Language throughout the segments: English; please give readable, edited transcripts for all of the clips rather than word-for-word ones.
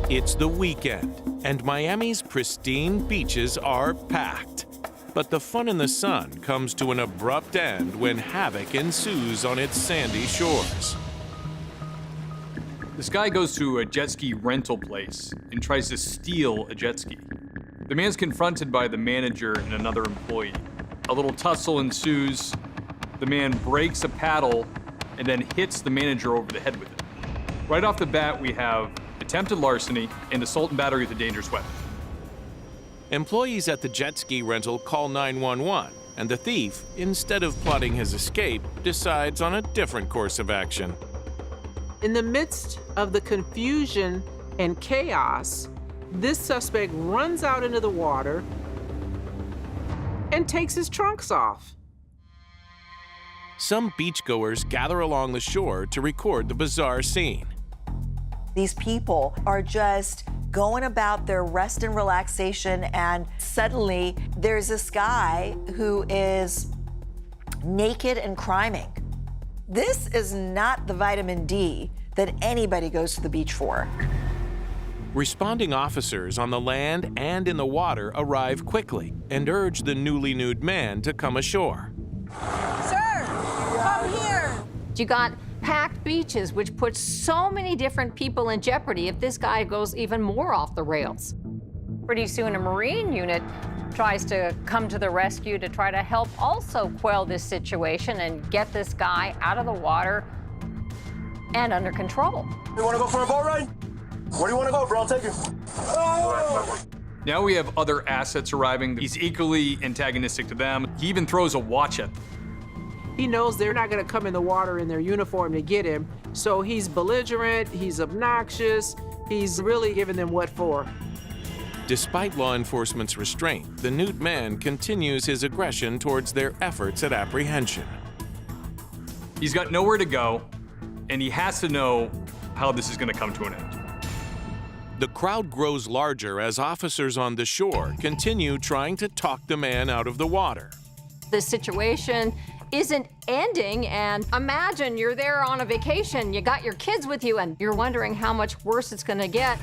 It's the weekend, and Miami's pristine beaches are packed. But the fun in the sun comes to an abrupt end when havoc ensues on its sandy shores. This guy goes to a jet ski rental place and tries to steal a jet ski. The man's confronted by the manager and another employee. A little tussle ensues. The man breaks a paddle and then hits the manager over the head with it. Right off the bat, we have attempted larceny and assault and battery with a dangerous weapon. Employees at the jet ski rental call 911, and the thief, instead of plotting his escape, decides on a different course of action. In the midst of the confusion and chaos, this suspect runs out into the water and takes his trunks off. Some beachgoers gather along the shore to record the bizarre scene. These people are just going about their rest and relaxation, and suddenly there's this guy who is naked and criming. This is not the vitamin D that anybody goes to the beach for. Responding officers on the land and in the water arrive quickly and urge the newly nude man to come ashore. Sir, come here. You got packed beaches, which puts so many different people in jeopardy if this guy goes even more off the rails. Pretty soon, a Marine unit tries to come to the rescue to try to help also quell this situation and get this guy out of the water and under control. You want to go for a boat ride? Where do you want to go, bro? I'll take you. Oh! Now we have other assets arriving. He's equally antagonistic to them. He even throws a watch at them. He knows they're not going to come in the water in their uniform to get him, so he's belligerent, he's obnoxious, he's really giving them what for. Despite law enforcement's restraint, the nude man continues his aggression towards their efforts at apprehension. He's got nowhere to go, and he has to know how this is going to come to an end. The crowd grows larger as officers on the shore continue trying to talk the man out of the water. The situation isn't ending, and imagine you're there on a vacation, you got your kids with you, and you're wondering how much worse it's going to get.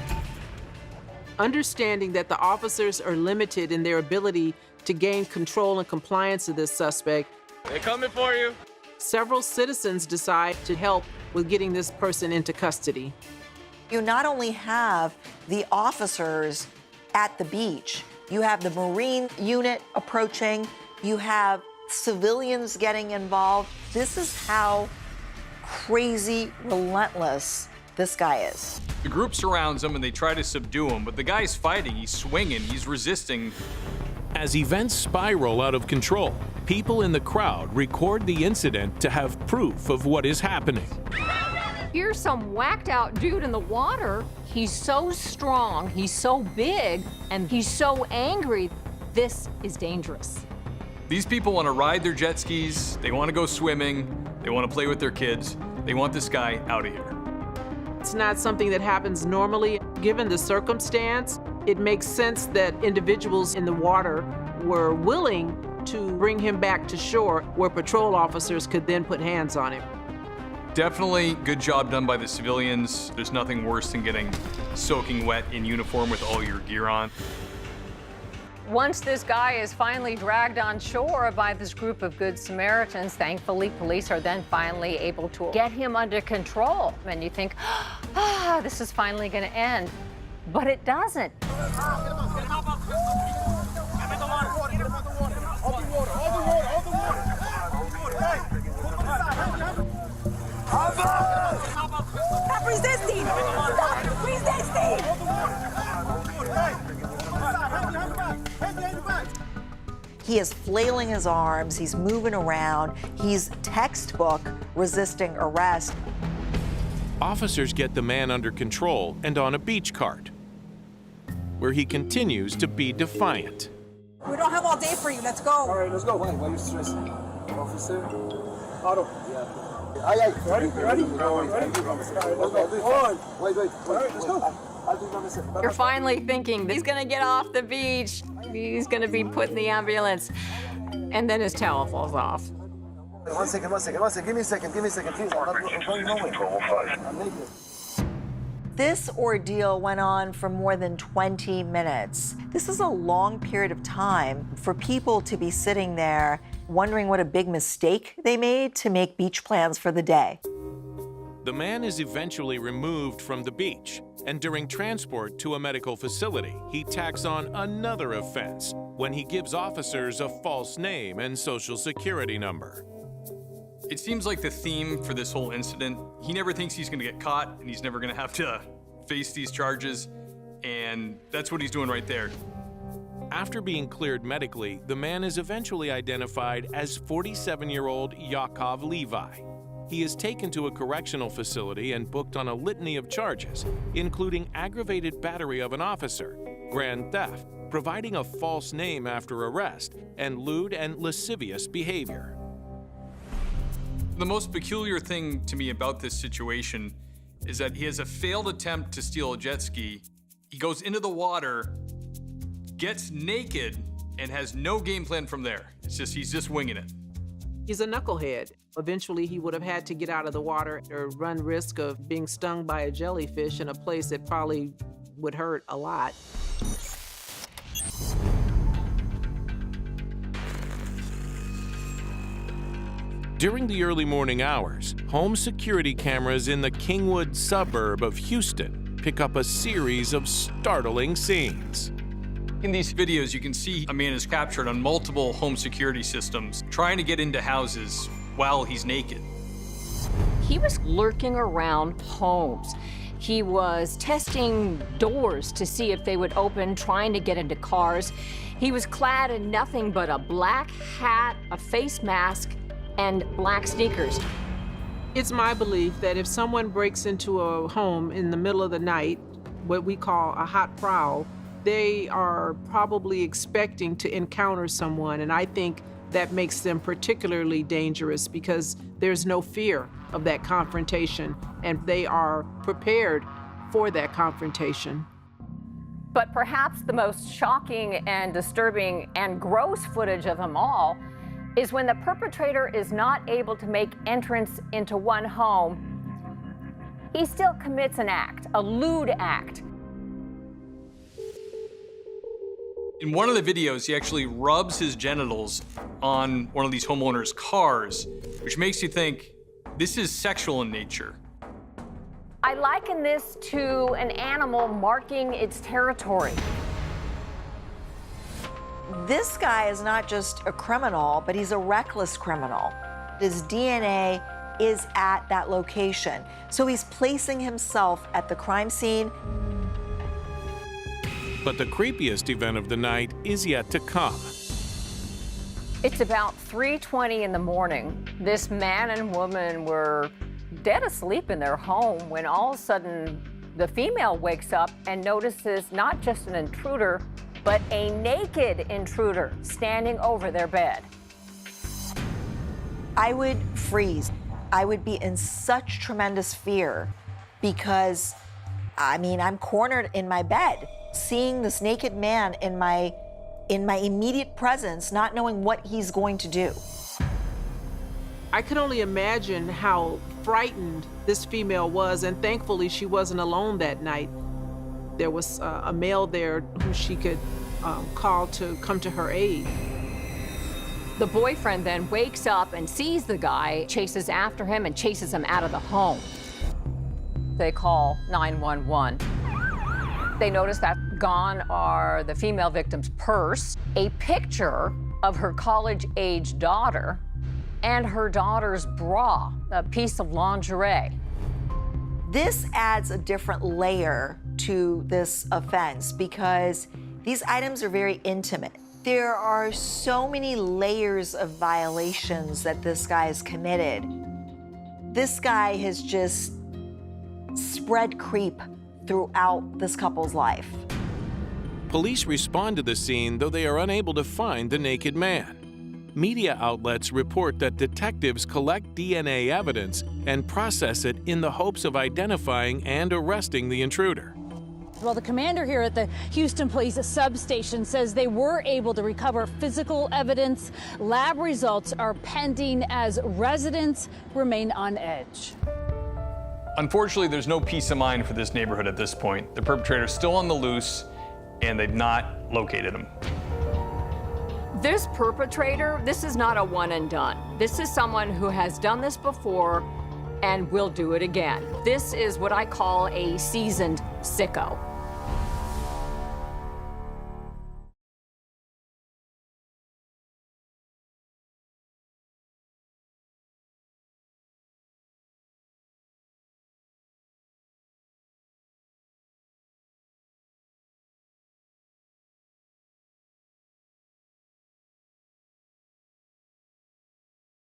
Understanding that the officers are limited in their ability to gain control and compliance of this suspect, They're coming for you. several citizens decide to help with getting this person into custody. You not only have the officers at the beach, you have the Marine unit approaching, you have civilians getting involved. This is how crazy relentless this guy is. The group surrounds him and they try to subdue him, but the guy's fighting, he's swinging, he's resisting. As events spiral out of control, people in the crowd record the incident to have proof of what is happening. Here's some whacked out dude in the water. He's so strong, he's so big, and he's so angry. This is dangerous. These people want to ride their jet skis, they want to go swimming, they want to play with their kids. They want this guy out of here. It's not something that happens normally. Given the circumstance, it makes sense that individuals in the water were willing to bring him back to shore where patrol officers could then put hands on him. Definitely good job done by the civilians. There's nothing worse than getting soaking wet in uniform with all your gear on. Once this guy is finally dragged on shore by this group of good Samaritans, thankfully, police are then finally able to get him under control. And you think, this is finally going to end. But it doesn't. Stop resisting! Stop resisting! He is flailing his arms, he's moving around, he's textbook resisting arrest. Officers get the man under control and on a beach cart, where he continues to be defiant. We don't have all day for you. Let's go. All right, let's go. Why are you stressing? Officer? Auto. Yeah. Aye. Ready? Ready? Let's go. Wait. All right, let's go. You're finally thinking, he's going to get off the beach. He's going to be put in the ambulance. And then his towel falls off. One second. Give me a second, please. I'm not going nowhere. I'm naked. This ordeal went on for more than 20 minutes. This is a long period of time for people to be sitting there wondering what a big mistake they made to make beach plans for the day. The man is eventually removed from the beach, and during transport to a medical facility, he tacks on another offense when he gives officers a false name and social security number. It seems like the theme for this whole incident, he never thinks he's gonna get caught and he's never gonna have to face these charges, and that's what he's doing right there. After being cleared medically, the man is eventually identified as 47-year-old Yakov Levi. He is taken to a correctional facility and booked on a litany of charges, including aggravated battery of an officer, grand theft, providing a false name after arrest, and lewd and lascivious behavior. The most peculiar thing to me about this situation is that he has a failed attempt to steal a jet ski. He goes into the water, gets naked, and has no game plan from there. He's just winging it. He's a knucklehead. Eventually, he would have had to get out of the water or run risk of being stung by a jellyfish in a place that probably would hurt a lot. During the early morning hours, home security cameras in the Kingwood suburb of Houston pick up a series of startling scenes. In these videos, you can see a man is captured on multiple home security systems trying to get into houses while he's naked. He was lurking around homes. He was testing doors to see if they would open, trying to get into cars. He was clad in nothing but a black hat, a face mask, and black sneakers. It's my belief that if someone breaks into a home in the middle of the night, what we call a hot prowl, they are probably expecting to encounter someone, and I think that makes them particularly dangerous because there's no fear of that confrontation, and they are prepared for that confrontation. But perhaps the most shocking and disturbing and gross footage of them all is when the perpetrator is not able to make entrance into one home, he still commits an act, a lewd act. In one of the videos, he actually rubs his genitals on one of these homeowners' cars, which makes you think this is sexual in nature. I liken this to an animal marking its territory. This guy is not just a criminal, but he's a reckless criminal. His DNA is at that location. So he's placing himself at the crime scene. But the creepiest event of the night is yet to come. It's about 3:20 in the morning. This man and woman were dead asleep in their home when all of a sudden the female wakes up and notices not just an intruder, but a naked intruder standing over their bed. I would freeze. I would be in such tremendous fear because, I'm cornered in my bed, seeing this naked man in my immediate presence, not knowing what he's going to do. I could only imagine how frightened this female was, and thankfully she wasn't alone that night. There was a male there who she could call to come to her aid. The boyfriend then wakes up and sees the guy, chases after him and chases him out of the home. They call 911. They notice that gone are the female victim's purse, a picture of her college-age daughter, and her daughter's bra, a piece of lingerie. This adds a different layer to this offense because these items are very intimate. There are so many layers of violations that this guy has committed. This guy has just spread creep throughout this couple's life. Police respond to the scene, though they are unable to find the naked man. Media outlets report that detectives collect DNA evidence and process it in the hopes of identifying and arresting the intruder. Well, the commander here at the Houston Police substation says they were able to recover physical evidence. Lab results are pending as residents remain on edge. Unfortunately, there's no peace of mind for this neighborhood at this point. The perpetrator's still on the loose, and they've not located him. This perpetrator, this is not a one and done. This is someone who has done this before and will do it again. This is what I call a seasoned sicko.